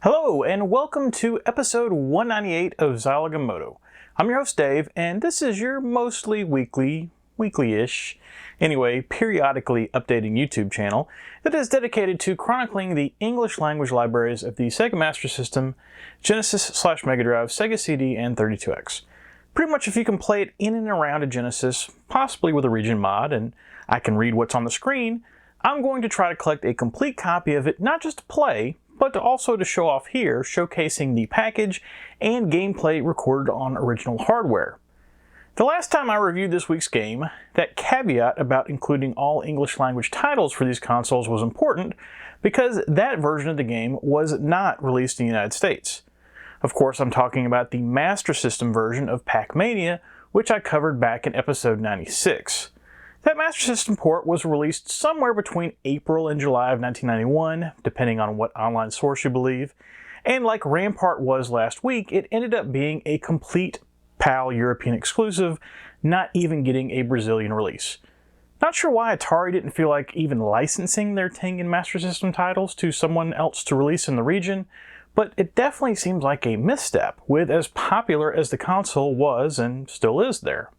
Hello, and welcome to episode 198 of Zilog and Moto. I'm your host Dave, and this is your mostly weekly-ish, anyway, periodically updating YouTube channel that is dedicated to chronicling the English language libraries of the Sega Master System, Genesis/Mega Drive, Sega CD, and 32X. Pretty much if you can play it in and around a Genesis, possibly with a region mod, and I can read what's on the screen, I'm going to try to collect a complete copy of it, not just to play, but also to show off here, showcasing the package and gameplay recorded on original hardware. The last time I reviewed this week's game, that caveat about including all English language titles for these consoles was important because that version of the game was not released in the United States. Of course, I'm talking about the Master System version of Pac-Mania, which I covered back in episode 96. That Master System port was released somewhere between April and July of 1991, depending on what online source you believe, and like Rampart was last week, it ended up being a complete PAL European exclusive, not even getting a Brazilian release. Not sure why Atari didn't feel like even licensing their tengen Master System titles to someone else to release in the region, but it definitely seems like a misstep, with as popular as the console was and still is there.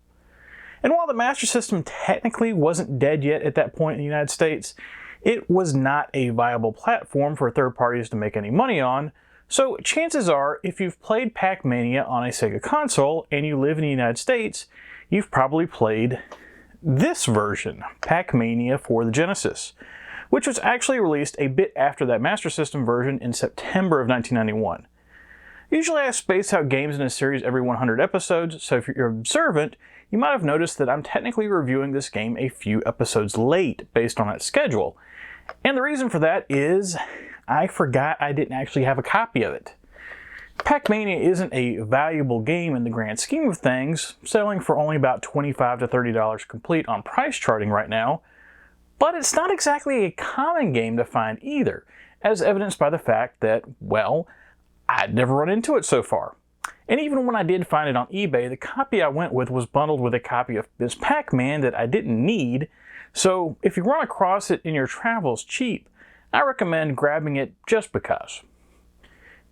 And while the Master System technically wasn't dead yet at that point in the United States, it was not a viable platform for third parties to make any money on, so chances are, if you've played Pac-Mania on a Sega console and you live in the United States, you've probably played this version, Pac-Mania for the Genesis, which was actually released a bit after that Master System version in September of 1991. Usually I space out games in a series every 100 episodes, so if you're observant, you might have noticed that I'm technically reviewing this game a few episodes late based on that schedule. And the reason for that is I forgot I didn't actually have a copy of it. Pac-Mania isn't a valuable game in the grand scheme of things, selling for only about $25 to $30 complete on price charting right now, but it's not exactly a common game to find either, as evidenced by the fact that, well, I'd never run into it so far. And even when I did find it on eBay, the copy I went with was bundled with a copy of this Pac-Man that I didn't need, so if you run across it in your travels cheap, I recommend grabbing it just because.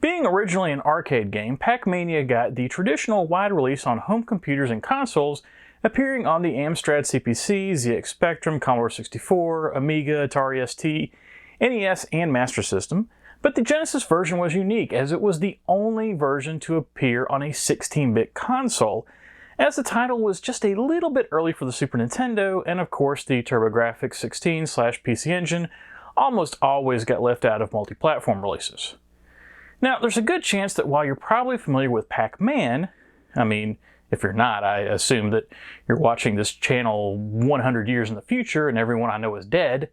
Being originally an arcade game, Pac-Mania got the traditional wide release on home computers and consoles, appearing on the Amstrad CPC, ZX Spectrum, Commodore 64, Amiga, Atari ST, NES, and Master System. But the Genesis version was unique, as it was the only version to appear on a 16-bit console, as the title was just a little bit early for the Super Nintendo, and of course the TurboGrafx 16/PC Engine almost always got left out of multi-platform releases. Now, there's a good chance that while you're probably familiar with Pac-Man, I mean, if you're not, I assume that you're watching this channel 100 years in the future and everyone I know is dead.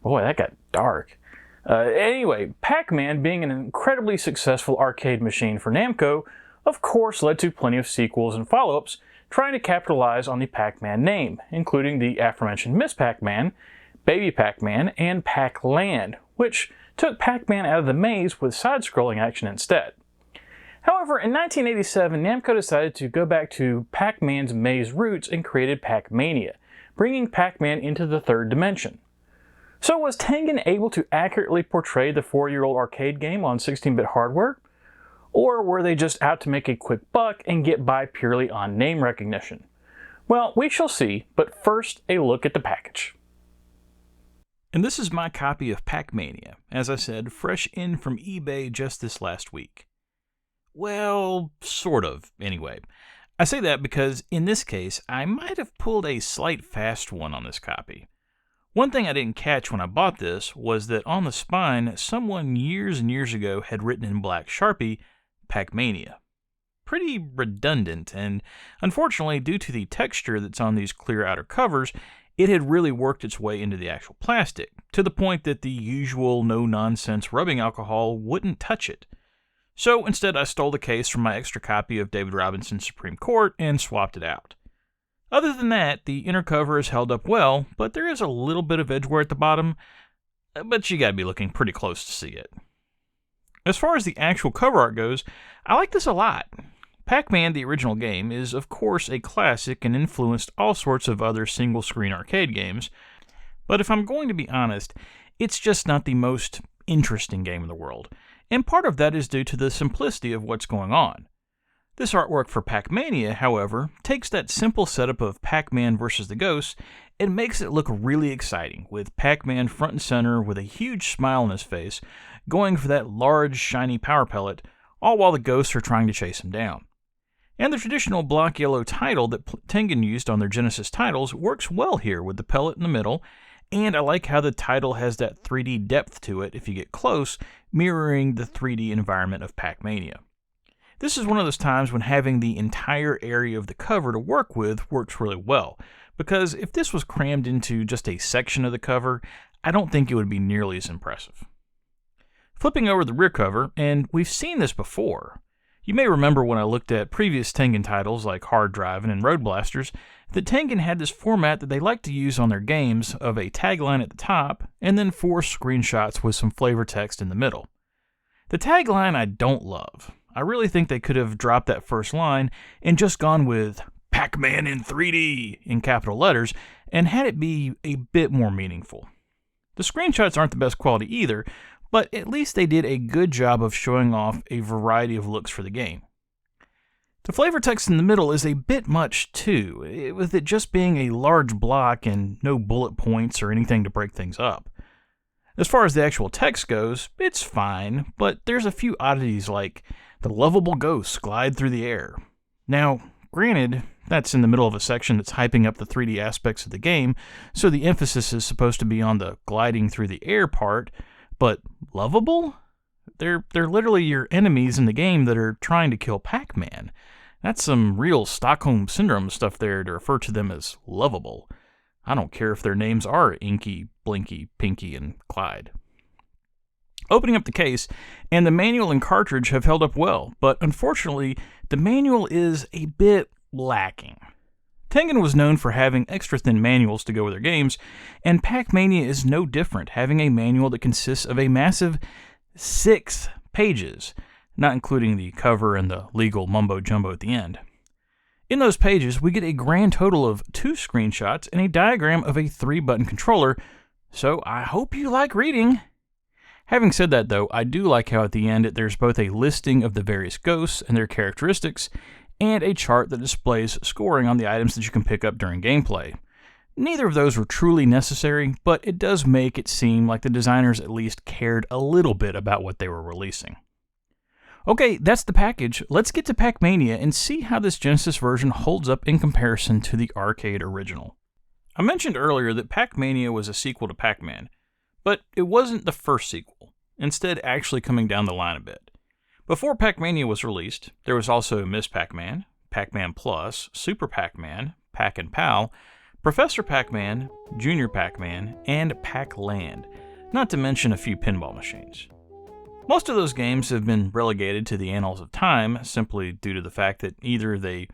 Boy, that got dark. Anyway, Pac-Man, being an incredibly successful arcade machine for Namco, of course led to plenty of sequels and follow-ups trying to capitalize on the Pac-Man name, including the aforementioned Miss Pac-Man, Baby Pac-Man, and Pac-Land, which took Pac-Man out of the maze with side-scrolling action instead. However, in 1987, Namco decided to go back to Pac-Man's maze roots and created Pac-Mania, bringing Pac-Man into the third dimension. So was Tengen able to accurately portray the 4-year-old arcade game on 16-bit hardware? Or were they just out to make a quick buck and get by purely on name recognition? Well, we shall see, but first a look at the package. And this is my copy of Pac-Mania, as I said, fresh in from eBay just this last week. Well, sort of, anyway. I say that because, in this case, I might have pulled a slight fast one on this copy. One thing I didn't catch when I bought this was that on the spine, someone years and years ago had written in black Sharpie, Pac-Mania. Pretty redundant, and unfortunately, due to the texture that's on these clear outer covers, it had really worked its way into the actual plastic, to the point that the usual no-nonsense rubbing alcohol wouldn't touch it. So instead I stole the case from my extra copy of David Robinson's Supreme Court and swapped it out. Other than that, the inner cover is held up well, but there is a little bit of edge wear at the bottom, but you gotta be looking pretty close to see it. As far as the actual cover art goes, I like this a lot. Pac-Man, the original game, is of course a classic and influenced all sorts of other single-screen arcade games, but if I'm going to be honest, it's just not the most interesting game in the world. and part of that is due to the simplicity of what's going on. This artwork for Pac-Mania, however, takes that simple setup of Pac-Man versus the ghosts and makes it look really exciting, with Pac-Man front and center with a huge smile on his face, going for that large, shiny power pellet, all while the ghosts are trying to chase him down. And the traditional block yellow title that Tengen used on their Genesis titles works well here with the pellet in the middle, and I like how the title has that 3D depth to it if you get close, mirroring the 3D environment of Pac-Mania. This is one of those times when having the entire area of the cover to work with works really well, because if this was crammed into just a section of the cover, I don't think it would be nearly as impressive. Flipping over the rear cover, and we've seen this before. You may remember when I looked at previous Tengen titles like Hard Driving and Road Blasters, that Tengen had this format that they like to use on their games of a tagline at the top, and then 4 screenshots with some flavor text in the middle. The tagline I don't love. I really think they could have dropped that first line and just gone with Pac-Man in 3D in capital letters and had it be a bit more meaningful. The screenshots aren't the best quality either, but at least they did a good job of showing off a variety of looks for the game. The flavor text in the middle is a bit much too, with it just being a large block and no bullet points or anything to break things up. As far as the actual text goes, it's fine, but there's a few oddities like the lovable ghosts glide through the air. Now, granted, that's in the middle of a section that's hyping up the 3D aspects of the game, so the emphasis is supposed to be on the gliding through the air part, but lovable? They're literally your enemies in the game that are trying to kill Pac-Man. That's some real Stockholm Syndrome stuff there to refer to them as lovable. I don't care if their names are Inky, Blinky, Pinky, and Clyde. Opening up the case, and the manual and cartridge have held up well, but unfortunately, the manual is a bit lacking. Tengen was known for having extra thin manuals to go with their games, and Pac-Mania is no different, having a manual that consists of a massive 6 pages, not including the cover and the legal mumbo-jumbo at the end. In those pages, we get a grand total of 2 screenshots and a diagram of a 3-button controller, so I hope you like reading. Having said that though, I do like how at the end there's both a listing of the various ghosts and their characteristics, and a chart that displays scoring on the items that you can pick up during gameplay. Neither of those were truly necessary, but it does make it seem like the designers at least cared a little bit about what they were releasing. Okay, that's the package. Let's get to Pac-Mania and see how this Genesis version holds up in comparison to the arcade original. I mentioned earlier that Pac-Mania was a sequel to Pac-Man, but it wasn't the first sequel, instead actually coming down the line a bit. Before Pac-Mania was released, there was also Ms. Pac-Man, Pac-Man Plus, Super Pac-Man, Pac and Pal, Professor Pac-Man, Junior Pac-Man, and Pac-Land, not to mention a few pinball machines. Most of those games have been relegated to the annals of time simply due to the fact that either they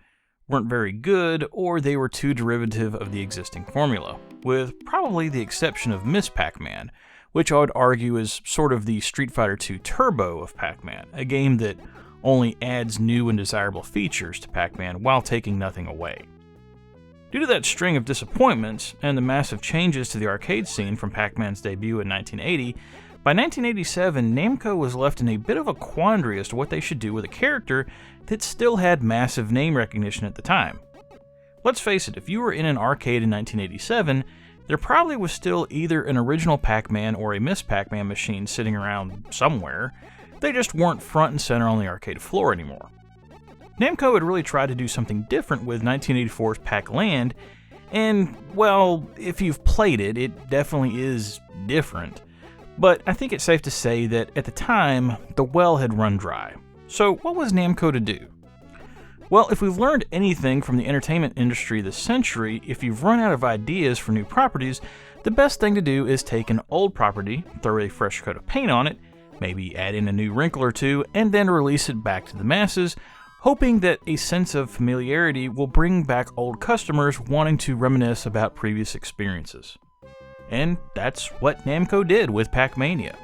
weren't very good or they were too derivative of the existing formula, with probably the exception of Ms. Pac-Man, which I would argue is sort of the Street Fighter II Turbo of Pac-Man, a game that only adds new and desirable features to Pac-Man while taking nothing away. Due to that string of disappointments and the massive changes to the arcade scene from Pac-Man's debut in 1980, by 1987, Namco was left in a bit of a quandary as to what they should do with a character that still had massive name recognition at the time. Let's face it, if you were in an arcade in 1987, there probably was still either an original Pac-Man or a Ms. Pac-Man machine sitting around somewhere. They just weren't front and center on the arcade floor anymore. Namco had really tried to do something different with 1984's Pac-Land, and, well, if you've played it, it definitely is different. But I think it's safe to say that at the time, the well had run dry. So what was Namco to do? Well, if we've learned anything from the entertainment industry this century, if you've run out of ideas for new properties, the best thing to do is take an old property, throw a fresh coat of paint on it, maybe add in a new wrinkle or two, and then release it back to the masses, hoping that a sense of familiarity will bring back old customers wanting to reminisce about previous experiences. And that's what Namco did with Pac-Mania.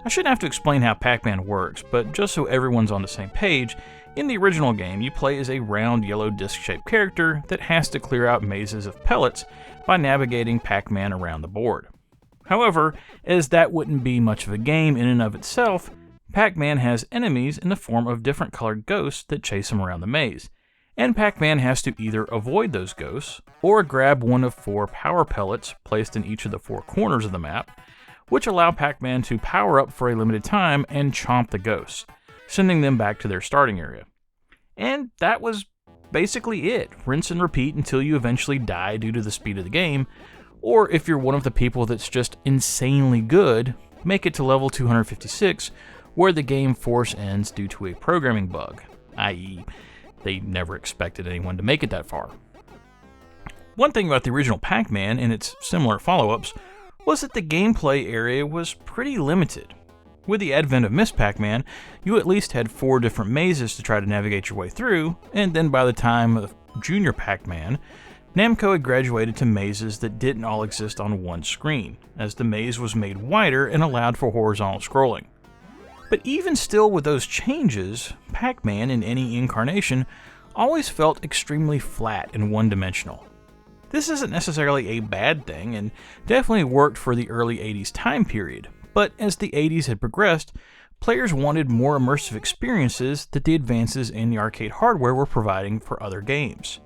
I shouldn't have to explain how Pac-Man works, but just so everyone's on the same page, in the original game you play as a round yellow disc-shaped character that has to clear out mazes of pellets by navigating Pac-Man around the board. However, as that wouldn't be much of a game in and of itself, Pac-Man has enemies in the form of different colored ghosts that chase him around the maze, and Pac-Man has to either avoid those ghosts or grab one of 4 power pellets placed in each of the 4 corners of the map, which allow Pac-Man to power up for a limited time and chomp the ghosts, sending them back to their starting area. And that was basically it. Rinse and repeat until you eventually die due to the speed of the game, or if you're one of the people that's just insanely good, make it to level 256, where the game force ends due to a programming bug, i.e., they never expected anyone to make it that far. One thing about the original Pac-Man and its similar follow-ups was that the gameplay area was pretty limited. With the advent of Miss Pac-Man, you at least had 4 different mazes to try to navigate your way through, and then by the time of Junior Pac-Man, Namco had graduated to mazes that didn't all exist on one screen, as the maze was made wider and allowed for horizontal scrolling. But even still with those changes, Pac-Man in any incarnation always felt extremely flat and one-dimensional. This isn't necessarily a bad thing, and definitely worked for the early 80s time period, but as the 80s had progressed, players wanted more immersive experiences that the advances in the arcade hardware were providing for other games.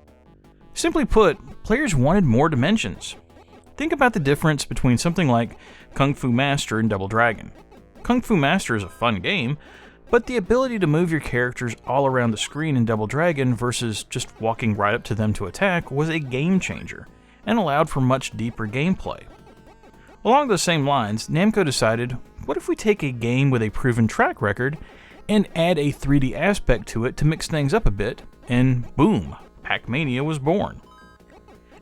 Simply put, players wanted more dimensions. Think about the difference between something like Kung Fu Master and Double Dragon. Kung Fu Master is a fun game, but the ability to move your characters all around the screen in Double Dragon versus just walking right up to them to attack was a game changer, and allowed for much deeper gameplay. Along those same lines, Namco decided, what if we take a game with a proven track record and add a 3D aspect to it to mix things up a bit, and boom, Pac-Mania was born.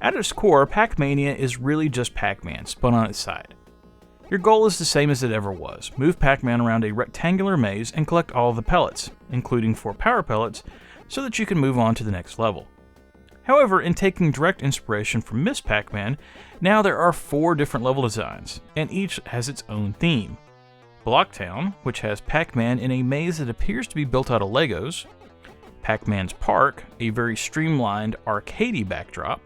At its core, Pac-Mania is really just Pac-Man spun on its side. Your goal is the same as it ever was. Move Pac-Man around a rectangular maze and collect all of the pellets, including 4 power pellets, so that you can move on to the next level. However, in taking direct inspiration from Miss Pac-Man, now there are 4 different level designs, and each has its own theme. Blocktown, which has Pac-Man in a maze that appears to be built out of Legos. Pac-Man's Park, a very streamlined, arcadey backdrop.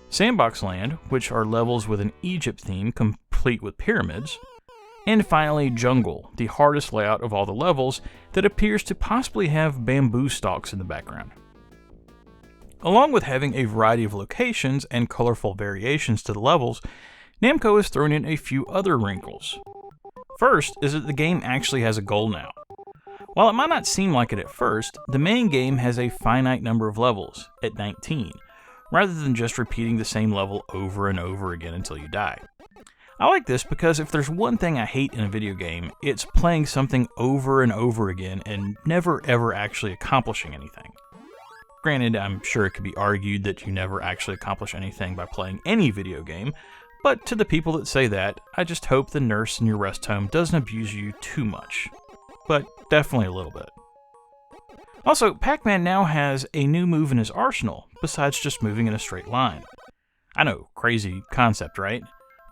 Sandbox Land, which are levels with an Egypt theme complete with pyramids. And finally, Jungle, the hardest layout of all the levels that appears to possibly have bamboo stalks in the background. Along with having a variety of locations and colorful variations to the levels, Namco has thrown in a few other wrinkles. First is that the game actually has a goal now. While it might not seem like it at first, the main game has a finite number of levels, at 19, rather than just repeating the same level over and over again until you die. I like this because if there's one thing I hate in a video game, it's playing something over and over again and never ever actually accomplishing anything. Granted, I'm sure it could be argued that you never actually accomplish anything by playing any video game, but to the people that say that, I just hope the nurse in your rest home doesn't abuse you too much. But definitely a little bit. Also, Pac-Man now has a new move in his arsenal, besides just moving in a straight line. I know, crazy concept, right?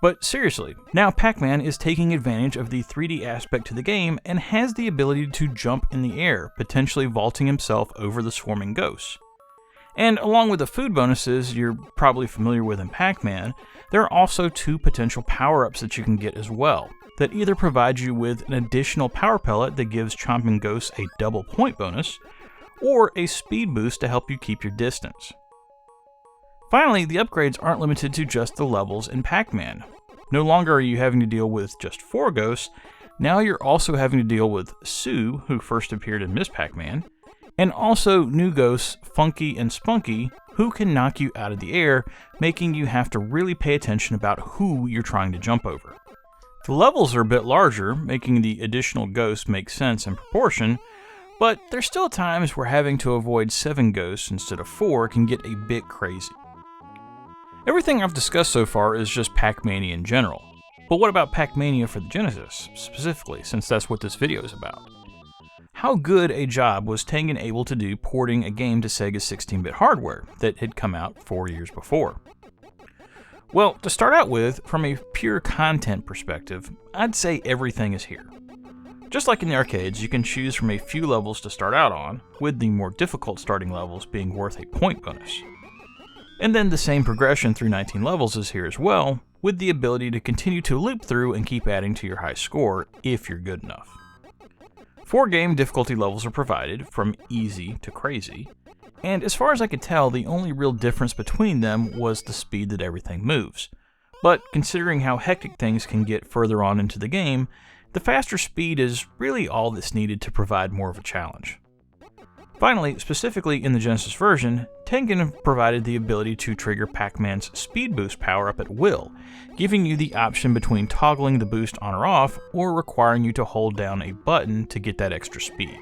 But seriously, now Pac-Man is taking advantage of the 3D aspect to the game and has the ability to jump in the air, potentially vaulting himself over the swarming ghosts. And along with the food bonuses you're probably familiar with in Pac-Man, there are also 2 potential power-ups that you can get as well, that either provide you with an additional power pellet that gives chomping ghosts a double point bonus, or a speed boost to help you keep your distance. Finally, the upgrades aren't limited to just the levels in Pac-Man. No longer are you having to deal with just 4 ghosts, now you're also having to deal with Sue, who first appeared in Miss Pac-Man, and also new ghosts Funky and Spunky, who can knock you out of the air, making you have to really pay attention about who you're trying to jump over. The levels are a bit larger, making the additional ghosts make sense in proportion, but there's still times where having to avoid 7 ghosts instead of 4 can get a bit crazy. Everything I've discussed so far is just Pac-Mania in general, but what about Pac-Mania for the Genesis, specifically, since that's what this video is about? How good a job was Tengen able to do porting a game to Sega's 16-bit hardware that had come out 4 years before? Well, to start out with, from a pure content perspective, I'd say everything is here. Just like in the arcades, you can choose from a few levels to start out on, with the more difficult starting levels being worth a point bonus. And then the same progression through 19 levels is here as well, with the ability to continue to loop through and keep adding to your high score if you're good enough. 4 game difficulty levels are provided, from easy to crazy, and as far as I could tell, the only real difference between them was the speed that everything moves. But considering how hectic things can get further on into the game, the faster speed is really all that's needed to provide more of a challenge. Finally, specifically in the Genesis version, Tengen provided the ability to trigger Pac-Man's speed boost power-up at will, giving you the option between toggling the boost on or off, or requiring you to hold down a button to get that extra speed.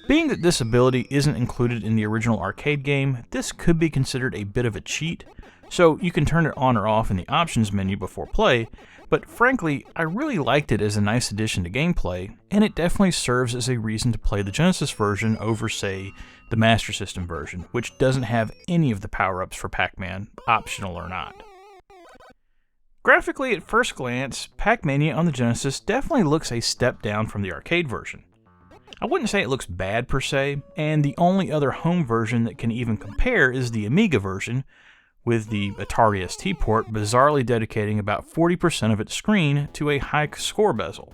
Being that this ability isn't included in the original arcade game, this could be considered a bit of a cheat, so you can turn it on or off in the options menu before play, but frankly, I really liked it as a nice addition to gameplay, and it definitely serves as a reason to play the Genesis version over, say, the Master System version, which doesn't have any of the power-ups for Pac-Man, optional or not. Graphically, at first glance, Pac-Mania on the Genesis definitely looks a step down from the arcade version. I wouldn't say it looks bad per se, and the only other home version that can even compare is the Amiga version, with the Atari ST port bizarrely dedicating about 40% of its screen to a high score bezel.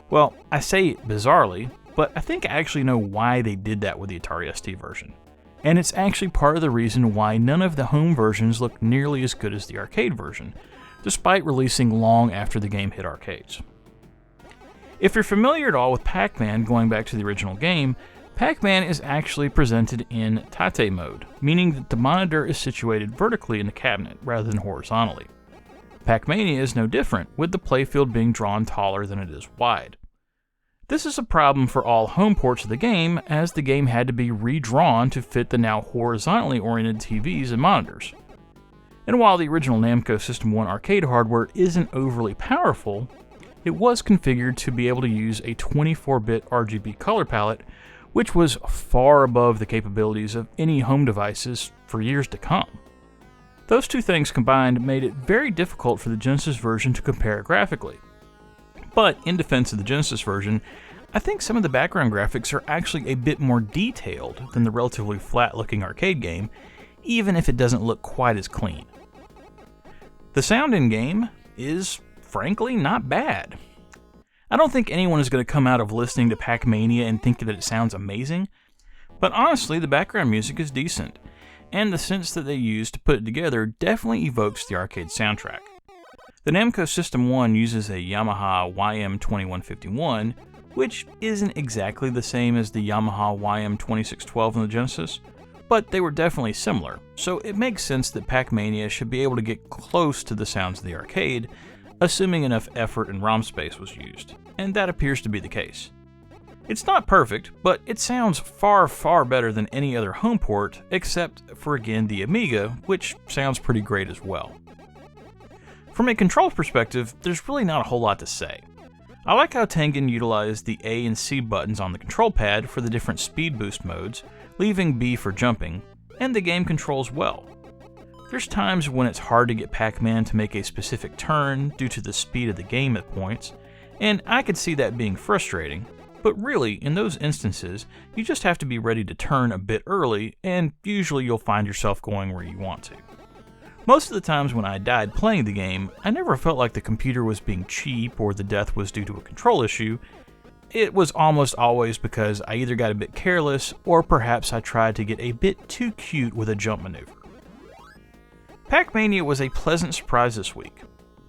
Well, I say bizarrely, but I think I actually know why they did that with the Atari ST version. And it's actually part of the reason why none of the home versions look nearly as good as the arcade version, despite releasing long after the game hit arcades. If you're familiar at all with Pac-Man going back to the original game, Pac-Man is actually presented in tate mode, meaning that the monitor is situated vertically in the cabinet rather than horizontally. Pac-Mania is no different, with the playfield being drawn taller than it is wide. This is a problem for all home ports of the game, as the game had to be redrawn to fit the now horizontally oriented TVs and monitors. And while the original Namco System 1 arcade hardware isn't overly powerful, it was configured to be able to use a 24-bit RGB color palette, which was far above the capabilities of any home devices for years to come. Those two things combined made it very difficult for the Genesis version to compare graphically. But in defense of the Genesis version, I think some of the background graphics are actually a bit more detailed than the relatively flat-looking arcade game, even if it doesn't look quite as clean. The sound in-game is, frankly, not bad. I don't think anyone is going to come out of listening to Pac-Mania and think that it sounds amazing, but honestly, the background music is decent, and the synths that they use to put it together definitely evokes the arcade soundtrack. The Namco System 1 uses a Yamaha YM2151, which isn't exactly the same as the Yamaha YM2612 in the Genesis, but they were definitely similar, so it makes sense that Pac-Mania should be able to get close to the sounds of the arcade, assuming enough effort and ROM space was used, and that appears to be the case. It's not perfect, but it sounds far, far better than any other home port, except for, again, the Amiga, which sounds pretty great as well. From a controls perspective, there's really not a whole lot to say. I like how Tengen utilized the A and C buttons on the control pad for the different speed boost modes, leaving B for jumping, and the game controls well. There's times when it's hard to get Pac-Man to make a specific turn due to the speed of the game at points, and I could see that being frustrating, but really, in those instances, you just have to be ready to turn a bit early, and usually you'll find yourself going where you want to. Most of the times when I died playing the game, I never felt like the computer was being cheap or the death was due to a control issue. It was almost always because I either got a bit careless, or perhaps I tried to get a bit too cute with a jump maneuver. Pac-Mania was a pleasant surprise this week.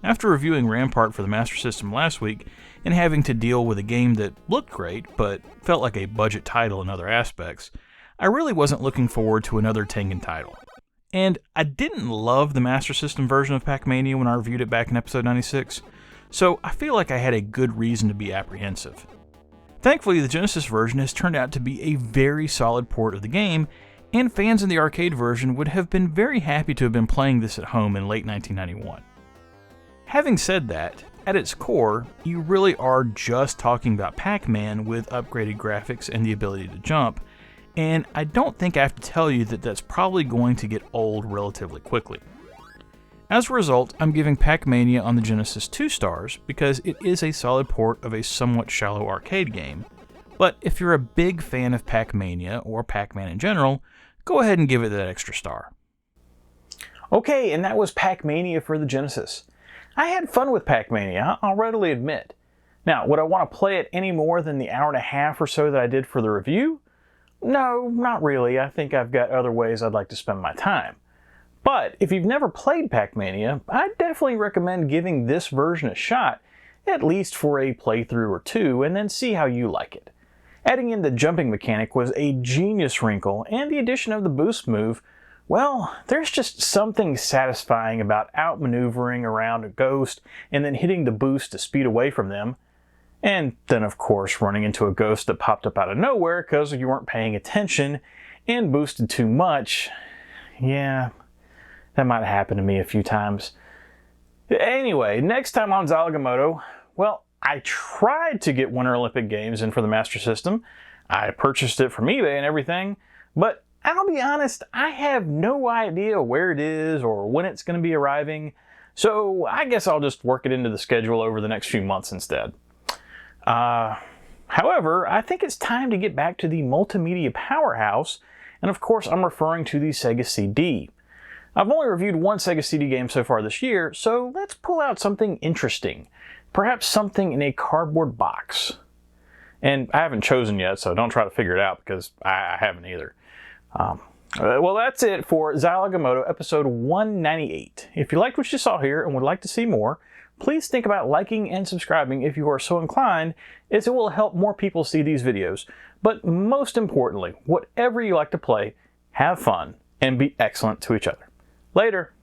After reviewing Rampart for the Master System last week, and having to deal with a game that looked great, but felt like a budget title in other aspects, I really wasn't looking forward to another Tengen title. And I didn't love the Master System version of Pac-Mania when I reviewed it back in episode 96, so I feel like I had a good reason to be apprehensive. Thankfully, the Genesis version has turned out to be a very solid port of the game, and fans in the arcade version would have been very happy to have been playing this at home in late 1991. Having said that, at its core, you really are just talking about Pac-Man with upgraded graphics and the ability to jump, and I don't think I have to tell you that that's probably going to get old relatively quickly. As a result, I'm giving Pac-Mania on the Genesis 2 stars because it is a solid port of a somewhat shallow arcade game, but if you're a big fan of Pac-Mania or Pac-Man in general, go ahead and give it that extra star. Okay, and that was Pac-Mania for the Genesis. I had fun with Pac-Mania, I'll readily admit. Now, would I want to play it any more than the hour and a half or so that I did for the review? No, not really. I think I've got other ways I'd like to spend my time. But if you've never played Pac-Mania, I'd definitely recommend giving this version a shot, at least for a playthrough or two, and then see how you like it. Adding in the jumping mechanic was a genius wrinkle, and the addition of the boost move, well, there's just something satisfying about outmaneuvering around a ghost and then hitting the boost to speed away from them. And then, of course, running into a ghost that popped up out of nowhere because you weren't paying attention and boosted too much. Yeah, that might have happened to me a few times. Anyway, next time on Zilog and Moto, well, I tried to get Winter Olympic Games in for the Master System. I purchased it from eBay and everything, but I'll be honest, I have no idea where it is or when it's going to be arriving, so I guess I'll just work it into the schedule over the next few months instead. However, I think it's time to get back to the multimedia powerhouse, and of course I'm referring to the Sega CD. I've only reviewed one Sega CD game so far this year, so let's pull out something interesting. Perhaps something in a cardboard box. And I haven't chosen yet, so don't try to figure it out because I haven't either. Well, that's it for Zilog and Moto episode 198. If you liked what you saw here and would like to see more, please think about liking and subscribing if you are so inclined, as it will help more people see these videos. But most importantly, whatever you like to play, have fun and be excellent to each other. Later.